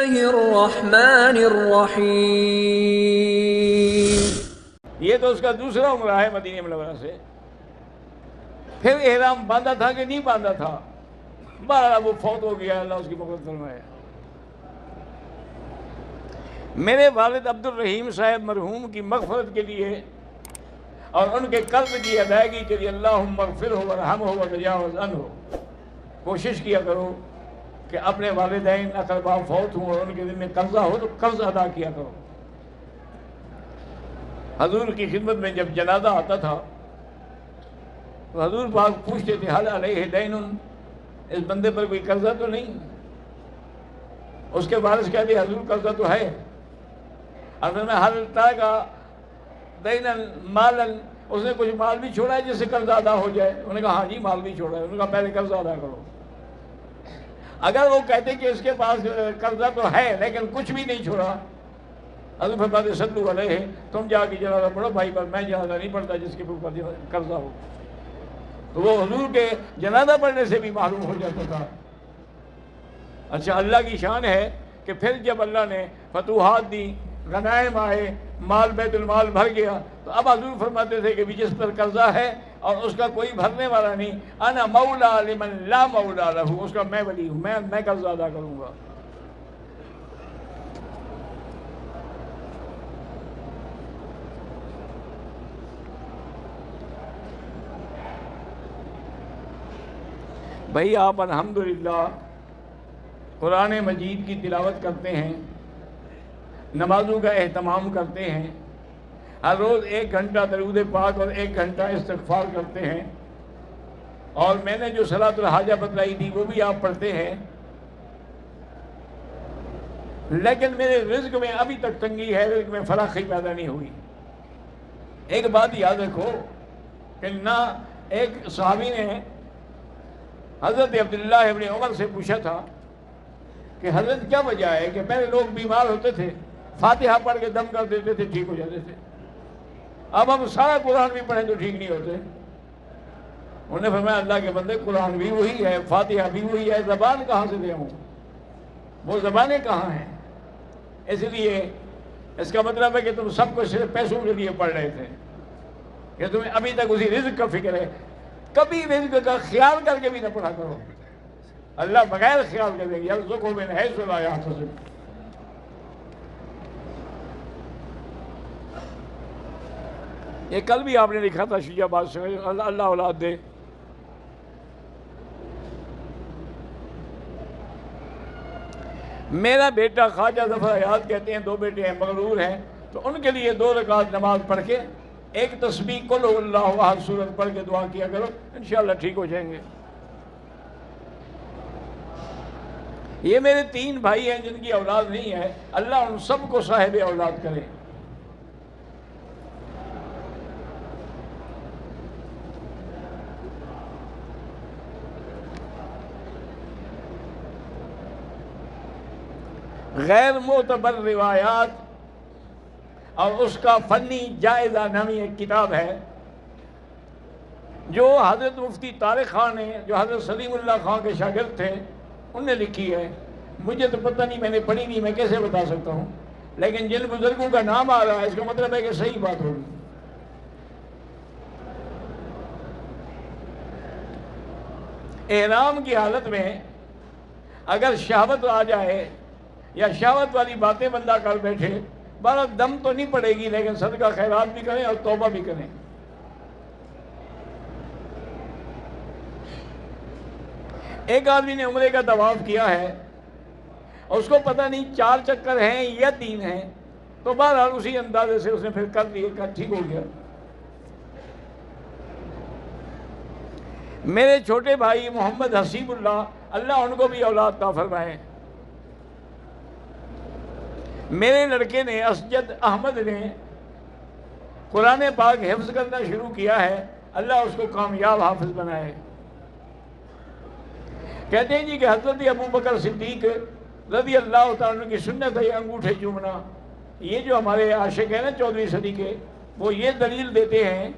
اللہ الرحمن الرحیم۔ یہ تو اس کا دوسرا عمرہ ہے مدینہ منورہ سے۔ پھر احرام باندھا تھا کہ نہیں باندھا تھا؟ بہرحال وہ فوت ہو گیا، اللہ اس کی مغفرت فرمائے۔ میرے والد عبد الرحیم صاحب مرحوم کی مغفرت کے لیے اور ان کے قرض کی ادائیگی کے لیے اللہم اغفرہ ورحمہ وتجاوز عنہ کوشش کیا کرو کہ اپنے والدین اقربا فوت ہوں اور ان کے دل میں قرضہ ہو تو قرض ادا کیا کرو۔ حضور کی خدمت میں جب جنازہ آتا تھا تو حضور پاک پوچھتے تھے حل علیہ دین، اس بندے پر کوئی قرضہ تو نہیں؟ اس کے وارث کہتے حضور قرضہ تو ہے۔ اصل میں حل کا دین مالن، اس نے کچھ مال بھی چھوڑا ہے جس سے قرضہ ادا ہو جائے؟ انہوں نے کہا ہاں جی مال بھی چھوڑا ہے۔ انہوں نے کہا پہلے قرضہ ادا کرو۔ اگر وہ کہتے کہ اس کے پاس قرضہ تو ہے لیکن کچھ بھی نہیں چھوڑا، حضور فرماتے صلو علیہ، تم جا کے جنازہ پڑھو بھائی، پر میں جنازہ نہیں پڑھتا جس کے اوپر قرضہ ہو۔ تو وہ حضور کے جنازہ پڑھنے سے بھی معلوم ہو جاتا تھا۔ اچھا، اللہ کی شان ہے کہ پھر جب اللہ نے فتوحات دی، غنائم آئے، مال بیت المال بھر گیا، تو اب حضور فرماتے تھے کہ جس پر قرضہ ہے اور اس کا کوئی بھرنے والا نہیں، انا مولا لمن لا مولا لہ، اس کا میں ولی ہوں، میں قرضہ ادا کروں گا۔ بھائی آپ الحمدللہ قرآن مجید کی تلاوت کرتے ہیں، نمازوں کا اہتمام کرتے ہیں، ہر روز 1 گھنٹہ درود پاک اور 1 گھنٹہ استغفار کرتے ہیں، اور میں نے جو صلاۃ الحاجہ بتلائی تھی وہ بھی آپ پڑھتے ہیں، لیکن میرے رزق میں ابھی تک تنگی ہے، رزق میں فراخی پیدا نہیں ہوئی۔ ایک بات یاد رکھو کہ نہ ایک صحابی نے حضرت عبداللہ ابن عمر سے پوچھا تھا کہ حضرت کیا وجہ ہے کہ پہلے لوگ بیمار ہوتے تھے فاتحہ پڑھ کے دم کر دیتے تھے، ٹھیک ہو جاتے تھے، اب ہم سارا قرآن بھی پڑھیں تو ٹھیک نہیں ہوتے؟ انہوں نے فرمایا اللہ کے بندے، قرآن بھی وہی ہے، فاتحہ بھی وہی ہے، زبان کہاں سے لے آؤں؟ وہ زبانیں کہاں ہیں؟ اس لیے اس کا مطلب ہے کہ تم سب کو صرف پیسوں کے لیے پڑھ رہے تھے، کہ تمہیں ابھی تک اسی رزق کا فکر ہے۔ کبھی رزق کا خیال کر کے بھی نہ پڑھا کرو، اللہ بغیر خیال کر دیں گے، یرزقہ من حیث لا یحتسب۔ یہ کل بھی آپ نے لکھا تھا شیعہ بات سے، اللہ اولاد دے۔ میرا بیٹا خواجہ ظفر حیات کہتے ہیں 2 بیٹے ہیں، مغرور ہیں، تو ان کے لیے 2 رکعت نماز پڑھ کے 1 تسبیح قل هو اللہ احد سورت پڑھ کے دعا کیا کرو، انشاءاللہ ٹھیک ہو جائیں گے۔ یہ میرے 3 بھائی ہیں جن کی اولاد نہیں ہے، اللہ ان سب کو صاحب اولاد کرے۔ غیر معتبر روایات اور اس کا فنی جائزہ نامی ایک کتاب ہے جو حضرت مفتی طارق خان نے، جو حضرت سلیم اللہ خان کے شاگرد تھے، انہوں نے لکھی ہے۔ مجھے تو پتہ نہیں، میں نے پڑھی نہیں، میں کیسے بتا سکتا ہوں، لیکن جن بزرگوں کا نام آ رہا ہے اس کا مطلب ہے کہ صحیح بات ہوگی۔ احرام کی حالت میں اگر شہوت آ جائے یا شہوت والی باتیں بندہ کر بیٹھے، بہرحال دم تو نہیں پڑے گی، لیکن صدقہ خیرات بھی کریں اور توبہ بھی کریں۔ ایک آدمی نے عمرے کا طواف کیا ہے اور اس کو پتہ نہیں 4 چکر ہیں یا 3 ہیں، تو بہرحال اسی اندازے سے اس نے پھر کر لیے، ٹھیک ہو گیا۔ میرے چھوٹے بھائی محمد حسیب اللہ، اللہ ان کو بھی اولاد عطا فرمائے۔ میرے لڑکے نے اسجد احمد نے قرآن پاک حفظ کرنا شروع کیا ہے، اللہ اس کو کامیاب حافظ بنائے۔ کہتے ہیں جی کہ حضرت ابو بکر صدیق رضی اللہ تعالیٰ عنہ کی سنت ہے انگوٹھے چومنا۔ یہ جو ہمارے عاشق ہیں نا 14ویں صدی کے، وہ یہ دلیل دیتے ہیں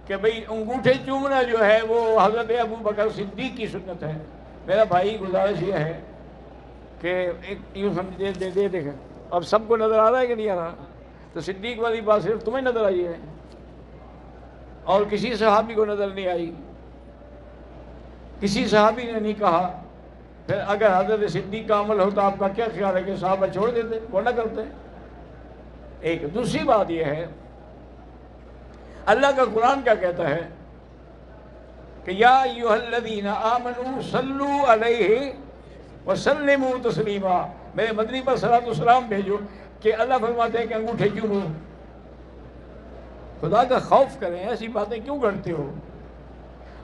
کہ بھئی انگوٹھے چومنا جو ہے وہ حضرت ابو بکر صدیق کی سنت ہے۔ میرا بھائی گزارش یہ ہے کہ ایک یوں سمجھ دے دیکھیں اب سب کو نظر آ رہا ہے کہ نہیں آ رہا؟ تو صدیق والی بات صرف تمہیں نظر آئی ہے اور کسی صحابی کو نظر نہیں آئی، کسی صحابی نے نہیں کہا۔ پھر اگر حضرت صدیق کا عمل ہوتا آپ کا کیا خیال ہے کہ صحابہ چھوڑ دیتے، وہ نہ کرتے؟ ایک دوسری بات یہ ہے، اللہ کا قرآن کیا کہتا ہے کہ یا ایھا الذین آمنوا صلوا علیہ وسلموا تسلیما، میرے مدنی پر صلاۃ و سلام بھیجو۔ کہ اللہ فرماتے ہیں کہ انگوٹھے کیوں ہو؟ خدا کا خوف کریں، ایسی باتیں کیوں کرتے ہو؟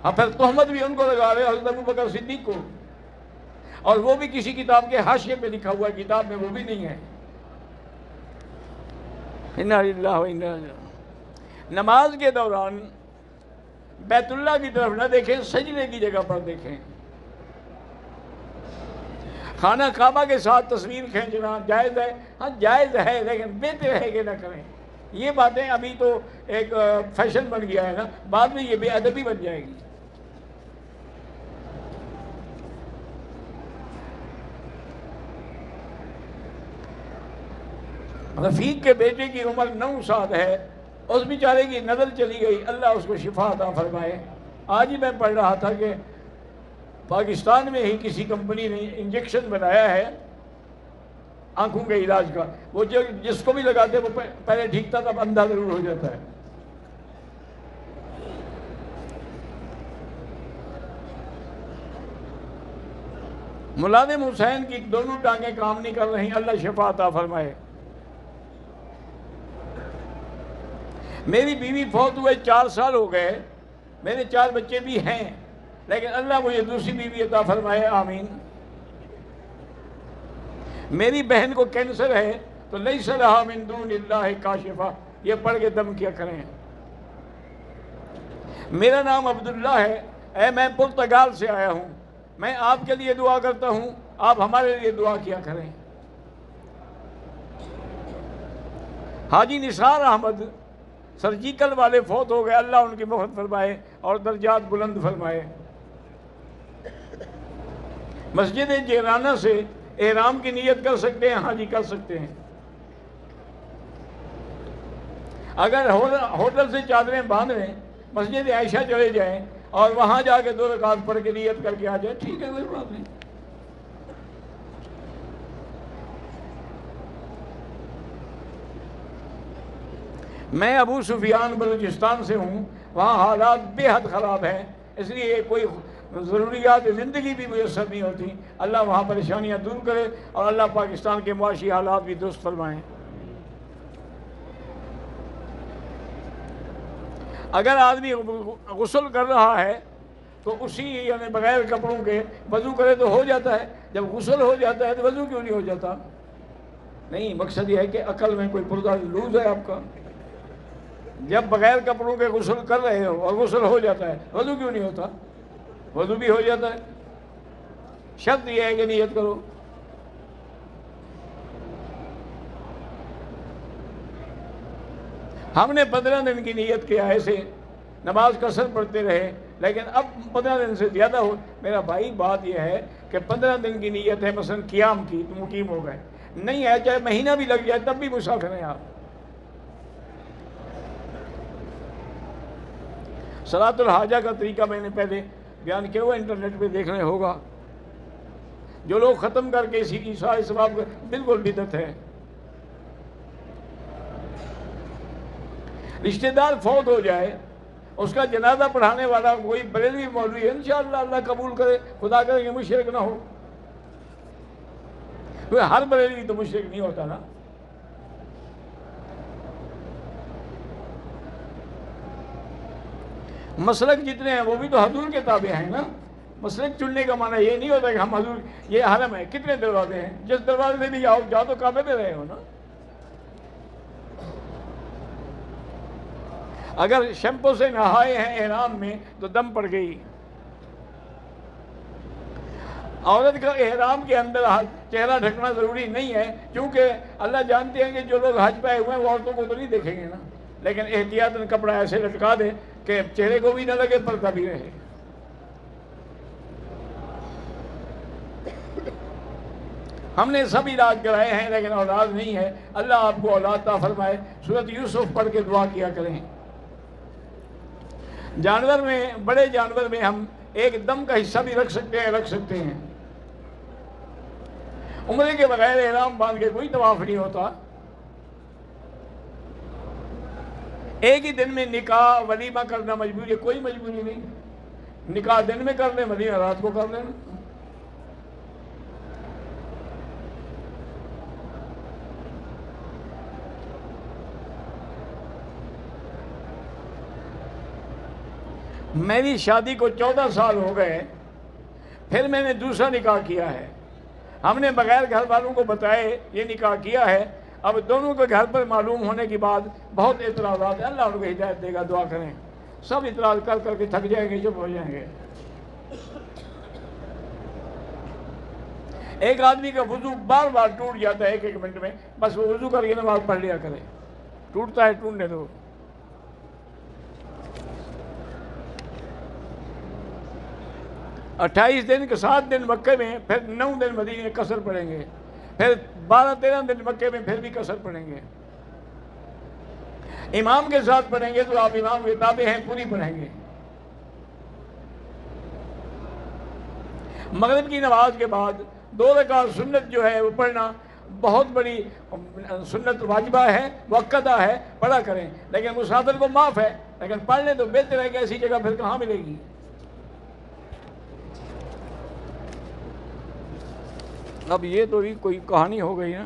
ہاں پھر تہمت بھی ان کو لگا رہے حضرت ابوبکر صدیق کو، اور وہ بھی کسی کتاب کے حاشیے پہ لکھا ہوا ہے، کتاب میں وہ بھی نہیں ہے۔ انا للہ و انا الیہ راجعون۔ نماز کے دوران بیت اللہ کی طرف نہ دیکھیں، سجدے کی جگہ پر دیکھیں۔ خانہ کعبہ کے ساتھ تصویر کھینچنا جائز ہے؟ ہاں جائز ہے، لیکن بہتر ہے کہ نہ کریں۔ یہ باتیں ابھی تو ایک فیشن بن گیا ہے نا، بعد میں یہ بے ادبی بن جائے گی۔ رفیق کے بیٹے کی عمر 9 سال ہے، اس بیچارے کی نظر چلی گئی، اللہ اس کو شفا عطا فرمائے۔ آج ہی میں پڑھ رہا تھا کہ پاکستان میں ہی کسی کمپنی نے انجیکشن بنایا ہے آنکھوں کے علاج کا، وہ جس کو بھی لگاتے وہ پہلے ٹھیک تھا، تب اندھا ضرور ہو جاتا ہے۔ ملازم حسین کی دونوں ٹانگیں کام نہیں کر رہی، اللہ شفا عطا فرمائے۔ میری بیوی فوت ہوئے 4 سال ہو گئے، میرے 4 بچے بھی ہیں، لیکن اللہ مجھے دوسری بیوی عطا فرمائے، آمین۔ میری بہن کو کینسر ہے تو لیس لہا من دون اللہ کاشفہ، یہ پڑھ کے دم کیا کریں۔ میرا نام عبداللہ ہے، میں پرتگال سے آیا ہوں، میں آپ کے لیے دعا کرتا ہوں، آپ ہمارے لیے دعا کیا کریں۔ حاجی نثار احمد سرجیکل والے فوت ہو گئے، اللہ ان کی مغفرت فرمائے اور درجات بلند فرمائے۔ مسجد جیرانہ سے احرام کی نیت کر سکتے ہیں؟ ہاں جی کر سکتے ہیں۔ اگر ہوٹل سے چادریں باندھ لیں، مسجد عائشہ چلے جائیں اور وہاں جا کے 2 رکعت پڑھ کے نیت کر کے آ جائیں، ٹھیک ہے، کوئی بات نہیں۔ میں ابو سفیان بلوچستان سے ہوں، وہاں حالات بے حد خراب ہیں، اس لیے کوئی ضروریات زندگی بھی میسر نہیں ہوتی۔ اللہ وہاں پریشانیاں دور کرے اور اللہ پاکستان کے معاشی حالات بھی درست فرمائیں۔ اگر آدمی غسل کر رہا ہے تو اسی یعنی بغیر کپڑوں کے وضو کرے تو ہو جاتا ہے، جب غسل ہو جاتا ہے تو وضو کیوں نہیں ہو جاتا؟ نہیں، مقصد یہ ہے کہ عقل میں کوئی پردہ لوز ہے آپ کا۔ جب بغیر کپڑوں کے غسل کر رہے ہو اور غسل ہو جاتا ہے، وضو کیوں نہیں ہوتا؟ وضو بھی ہو جاتا ہے۔ شرط یہ ہے کہ نیت کرو۔ ہم نے 15 دن کی نیت کیا، ایسے نماز قصر پڑھتے رہے، لیکن اب 15 دن سے زیادہ ہو۔ میرا بھائی بات یہ ہے کہ 15 دن کی نیت ہے مثلا قیام کی، تو مقیم ہو گئے، نہیں ہے چاہے مہینہ بھی لگ جائے تب بھی مسافر ہیں آپ۔ صلاۃ الحاجہ کا طریقہ میں نے پہلے بیان کیا ہوا، انٹرنیٹ پہ دیکھنے ہوگا۔ جو لوگ ختم کر کے اسی کی سارے ثواب بالکل بدعت ہے۔ رشتہ دار فوت ہو جائے، اس کا جنازہ پڑھانے والا کوئی بریلوی مولوی ہے، انشاءاللہ اللہ قبول کرے، خدا کرے کہ مشرک نہ ہو۔ ہر بریلوی تو مشرک نہیں ہوتا نا۔ مسلک جتنے ہیں وہ بھی تو حضور کے تابع ہیں نا۔ مسلک چننے کا معنی یہ نہیں ہوتا کہ ہم حضور، یہ حرم ہے، کتنے دروازے ہیں، جس دروازے سے بھی جاؤ تو کعبے پہ رہے ہو نا۔ اگر شیمپو سے نہائے ہیں احرام میں تو دم پڑ گئی۔ عورت کا احرام کے اندر چہرہ ڈھکنا ضروری نہیں ہے، کیونکہ اللہ جانتے ہیں کہ جو لوگ حج پہ آئے ہوئے ہیں وہ عورتوں کو تو نہیں دیکھیں گے نا، لیکن احتیاطاً کپڑا ایسے لٹکا دیں کہ چہرے کو بھی نہ لگے، پردہ بھی رہے۔ ہم نے سب علاج کرائے ہیں لیکن اولاد نہیں ہے، اللہ آپ کو اولاد عطا فرمائے۔ سورۃ یوسف پڑھ کے دعا کیا کریں۔ جانور میں، بڑے جانور میں ہم ایک دم کا حصہ بھی رکھ سکتے ہیں۔ عمرے کے بغیر احرام باندھ کے کوئی طواف نہیں ہوتا۔ ایک ہی دن میں نکاح ولیمہ کرنا مجبوری ہے، کوئی مجبوری نہیں۔ نکاح دن میں کر لیں، ولیمہ رات کو کر لیں۔ میری شادی کو 14 سال ہو گئے، پھر میں نے دوسرا نکاح کیا ہے۔ ہم نے بغیر گھر والوں کو بتائے یہ نکاح کیا ہے۔ اب دونوں کے گھر پر معلوم ہونے کے بعد بہت اعتراضات ہیں، اللہ ان کو ہدایت دے گا، دعا کریں۔ سب اعتراض کر کر کے تھک جائیں گے، چپ ہو جائیں گے۔ ایک آدمی کا وضو بار بار ٹوٹ جاتا ہے 1 منٹ میں، بس وہ وضو کر کے نماز پڑھ لیا کرے۔ ٹوٹتا ہے، ٹوٹنے دو۔ 28 دن کے 7 دن مکے میں، پھر 9 دن مدینے قصر پڑھیں گے، پھر 12-13 دن مکے میں پھر بھی قصر پڑھیں گے۔ امام کے ساتھ پڑھیں گے تو آپ امام کے تابع ہیں، پوری پڑھیں گے۔ مغرب کی نماز کے بعد 2 رکعت سنت جو ہے وہ پڑھنا بہت بڑی سنت واجبہ ہے، مؤکدہ ہے، پڑھا کریں۔ لیکن مسافر کو معاف ہے، لیکن پڑھ لیں تو بہتر ہے کہ ایسی جگہ پھر کہاں ملے گی۔ اب یہ تو بھی کوئی کہانی ہو گئی نا۔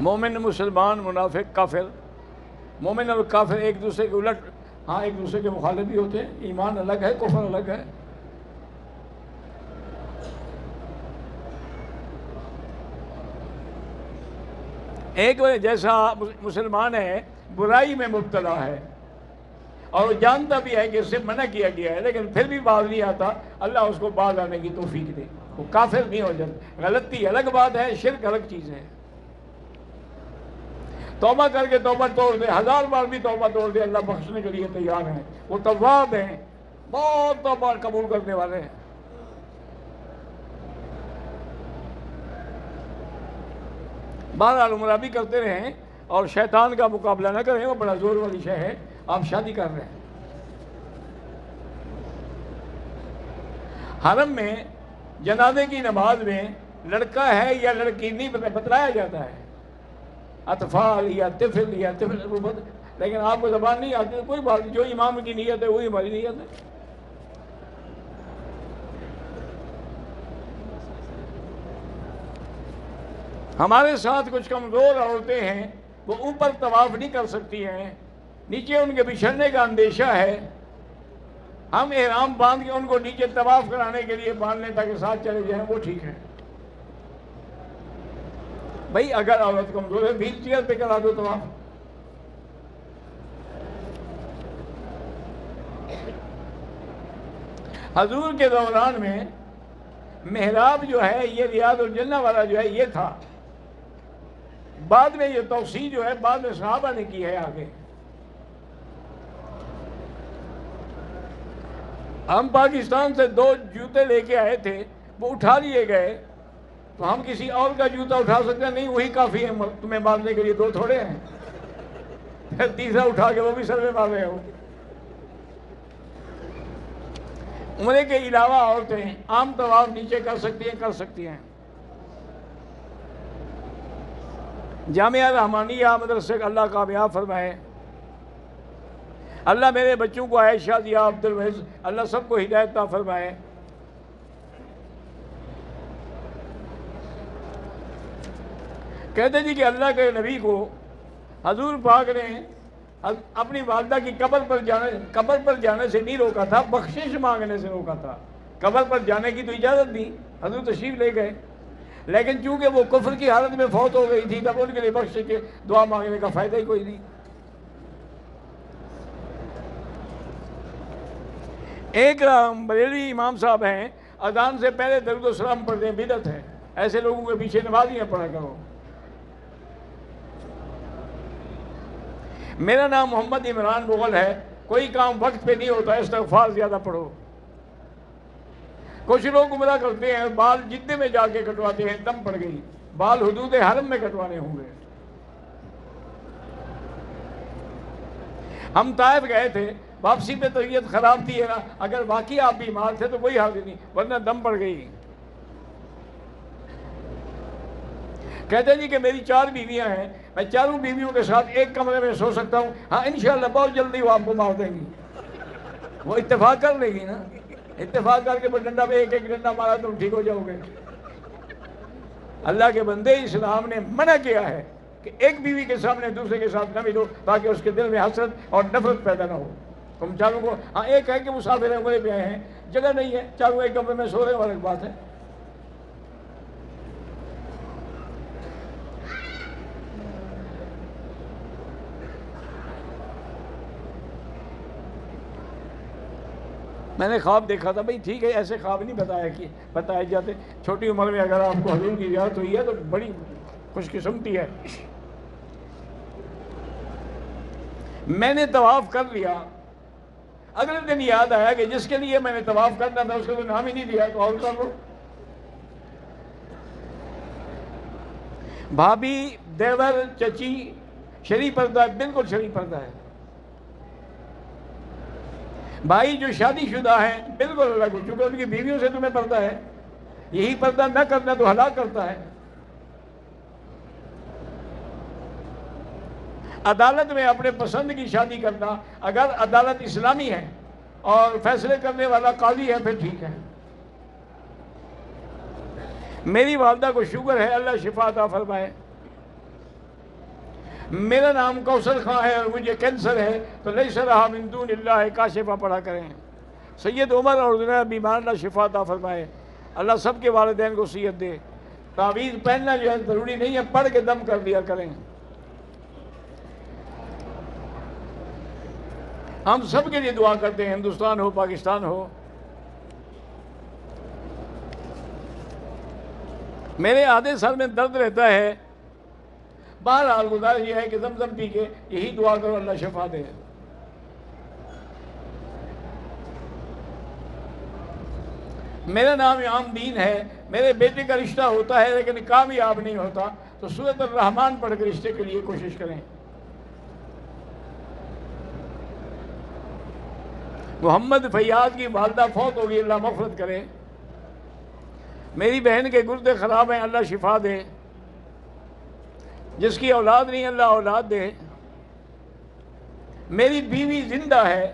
مومن، مسلمان، منافق، کافر۔ مومن اور کافر ایک دوسرے کے الٹ، ہاں ایک دوسرے کے مخالف بھی ہوتے ہیں۔ ایمان الگ ہے، کفر الگ ہے۔ ایک جیسا مسلمان ہے برائی میں مبتلا ہے اور وہ جانتا بھی ہے کہ اس سے منع کیا گیا ہے، لیکن پھر بھی باز نہیں آتا، اللہ اس کو باز آنے کی توفیق دے، وہ کافر نہیں ہو جاتا۔ غلطی الگ بات ہے، شرک الگ چیز ہے۔ توبہ کر کے توبہ توڑ دے، 1000 بار بھی توبہ توڑ دے، اللہ بخشنے کے لیے تیار ہیں۔ وہ تواب ہیں، بہت توبہ قبول کرنے والے ہیں۔ بہرحال عمرہ بھی کرتے رہیں اور شیطان کا مقابلہ نہ کریں، وہ بڑا زور والی شے ہے۔ آپ شادی کر رہے ہیں، حرم میں جنازے کی نماز میں لڑکا ہے یا لڑکی نہیں بتلایا جاتا ہے، اطفال یا طفل یا طفل، لیکن آپ کو زبان نہیں آتی، کوئی بات نہیں، جو امام کی نیت ہے وہی ہماری نیت ہے۔ ہمارے ساتھ کچھ کمزور عورتیں ہیں، وہ اوپر طواف نہیں کر سکتی ہیں، نیچے ان کے بچھڑنے کا اندیشہ ہے۔ ہم احرام باندھ کے ان کو نیچے طواف کرانے کے لیے باندھ لیں تاکہ ساتھ چلے جائیں، وہ ٹھیک ہے۔ بھائی اگر عورت کمزور ہے، ویل چیئر پہ کرا دو طواف۔ حضور کے دوران میں محراب جو ہے یہ ریاض الجنہ والا جو ہے یہ تھا، بعد میں یہ توسیع جو ہے بعد میں صحابہ نے کی ہے آگے۔ ہم پاکستان سے 2 جوتے لے کے آئے تھے، وہ اٹھا لیے گئے، تو ہم کسی اور کا جوتا اٹھا سکتے ہیں؟ نہیں، وہی کافی ہے تمہیں باندھنے کے لیے، 2 تھوڑے ہیں۔ پھر تیسرا اٹھا کے وہ بھی سر میں باندھ رہے ہو۔ عمرے کے علاوہ عورتیں عام طواف نیچے کر سکتی ہیں۔ جامعہ رحمانیہ مدرسے اللہ کامیاب فرمائے۔ اللہ میرے بچوں کو عائشہ، ضیاء، عبد العزیز، اللہ سب کو ہدایت عطا فرمائے۔ کہتے جی کہ اللہ کے نبی کو حضور پاک نے اپنی والدہ کی قبر پر جانے سے نہیں روکا تھا، بخشش مانگنے سے روکا تھا۔ قبر پر جانے کی تو اجازت دی، حضور تشریف لے گئے، لیکن چونکہ وہ کفر کی حالت میں فوت ہو گئی تھی، تب ان کے لیے بخشش کے دعا مانگنے کا فائدہ ہی کوئی نہیں۔ ایک بریلوی امام صاحب ہیں، اذان سے پہلے درود و سلام پڑھتے ہیں، بدعت ہے، ایسے لوگوں کے پیچھے نماز نہ پڑھا کرو۔ میرا نام محمد عمران مغل ہے، کوئی کام وقت پہ نہیں ہوتا، استغفار زیادہ پڑھو۔ کچھ لوگ گمراہ کرتے ہیں، بال جدے میں جا کے کٹواتے ہیں، دم پڑ گئی، بال حدود حرم میں کٹوانے ہوں گے۔ ہم طائف گئے تھے، واپسی پہ طبیعت خراب تھی ہے نا، اگر واقعی آپ بیمار تھے تو کوئی حاضر نہیں، ورنہ دم پڑ گئی۔ کہتے ہیں جی کہ میری 4 بیویاں ہیں، میں چاروں بیویوں کے ساتھ ایک کمرے میں سو سکتا ہوں، ہاں انشاءاللہ بہت جلدی وہ آپ کو مار دیں گی۔ وہ اتفاق کر لے گی نا، اتفاق کر کے ڈنڈا پہ ایک ڈنڈا مارا تم ٹھیک ہو جاؤ گے۔ اللہ کے بندے، اسلام نے منع کیا ہے کہ ایک بیوی کے سامنے دوسرے کے ساتھ نہ ملو، تاکہ اس کے دل میں حسرت اور نفرت پیدا نہ ہو۔ تم چاروں کو، ہاں ایک ہے کہ مسافر عمرے پہ آئے ہیں، جگہ نہیں ہے، چاروں ایک کمرے میں سو رہے، والی بات ہے۔ میں نے خواب دیکھا تھا، بھائی ٹھیک ہے ایسے خواب نہیں بتائے جاتے، چھوٹی عمر میں اگر آپ کو حضور کی زیارت ہوئی ہے تو بڑی خوش قسمتی ہے۔ میں نے طواف کر لیا، اگلے دن یاد آیا کہ جس کے لیے میں نے طواف کرنا تھا اس کو تو نام ہی نہیں دیا، تو اور کر لو۔ بھابھی، دیور، چچی شرعی پردہ ہے، بالکل شرعی پردہ ہے۔ بھائی جو شادی شدہ ہیں بالکل الگ ہو، چونکہ ان کی بیویوں سے تمہیں پردہ ہے، یہی پردہ نہ کرنا تو ہلاک کرتا ہے۔ عدالت میں اپنے پسند کی شادی کرنا، اگر عدالت اسلامی ہے اور فیصلے کرنے والا قاضی ہے پھر ٹھیک ہے۔ میری والدہ کو شوگر ہے، اللہ شفا عطا فرمائے۔ میرا نام کوثر خان ہے اور مجھے کینسر ہے، تو لیس لہا من دون اللہ کاشفہ پڑھا کریں۔ سید عمر اور دنیا بیمار، اللہ شفا عطا فرمائے۔ اللہ سب کے والدین کو صحت دے۔ تعویذ پہننا جو ہے ضروری نہیں ہے، پڑھ کے دم کر دیا کریں۔ ہم سب کے لیے دعا کرتے ہیں، ہندوستان ہو پاکستان ہو۔ میرے آدھے سر میں درد رہتا ہے، بہرحال گزارش یہ ہے کہ زمزم پی کے یہی دعا کرو اللہ شفا دے۔ میرا نام عام دین ہے، میرے بیٹے کا رشتہ ہوتا ہے لیکن کامیاب نہیں ہوتا، تو سورۃ الرحمن پڑھ کے رشتے کے لیے کوشش کریں۔ محمد فیاض کی والدہ فوت ہوگی، اللہ مغفرت کرے۔ میری بہن کے گردے خراب ہیں، اللہ شفا دے۔ جس کی اولاد نہیں اللہ اولاد دے۔ میری بیوی زندہ ہے،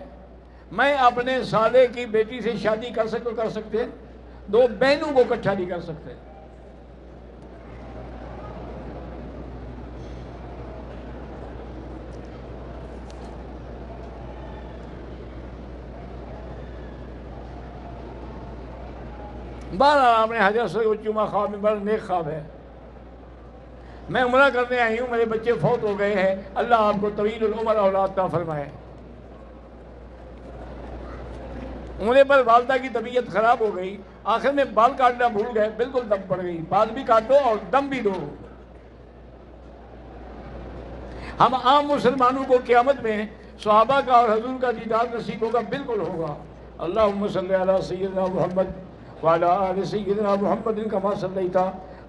میں اپنے سالے کی بیٹی سے شادی کر سکتے، 2 بہنوں کو اکٹھا نہیں کر سکتے۔ بہرحال آپ نے حضرت سے چوما خواب میں بڑا نیک خواب ہے۔ میں عمرہ کرنے آئی ہوں، میرے بچے فوت ہو گئے ہیں، اللہ آپ کو طویل العمر اولاد عطا فرمائے۔ عمرے پر والدہ کی طبیعت خراب ہو گئی، آخر میں بال کاٹنا بھول گئے، بالکل دم پڑ گئی۔ بال بھی کاٹو اور دم بھی دو۔ ہم عام مسلمانوں کو قیامت میں صحابہ کا اور حضور کا دیدار نصیب ہوگا، بالکل ہوگا۔ اللہم صلی علی سیدنا محمد وعلی آل سیدنا محمد کما صلیت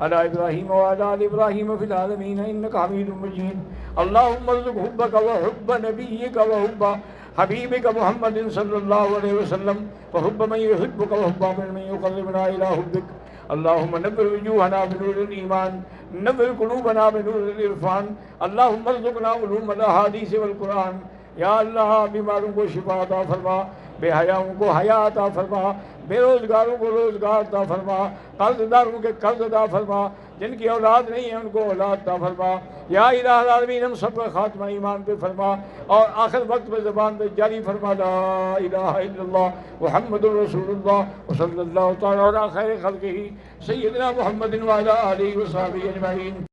علی ابراہیم وعلی آل ابراہیم فی العالمین انک حمید مجید۔ اللہم ارزق حبک وحب نبیک وحب حبیبک محمد صلی اللہ علیہ وسلم وحب من یحبک وحب من یقربنا الی حبک۔ اللہم نور وجوہنا بنور الایمان، نور قلوبنا بنور العرفان، اللہم ارزقنا علوم الاحادیث والقرآن۔ یا اللہ بیماروں کو شفا عطا فرما، بے حیاؤں کو حیا عطا فرما، بے روزگاروں کو روزگار عطا فرما، قرض داروں کے قرض عطا فرما، جن کی اولاد نہیں ہے ان کو اولاد عطا فرما۔ یا الہ العالمین ہم سب کا خاتمہ ایمان پہ فرما، اور آخر وقت میں زبان پہ جاری فرما لا الہ الا اللہ محمد رسول اللہ وصلی اللہ تعالی علی خیر خلقہ سیدنا محمد وعلی آلہ وصحبہ اجمعین۔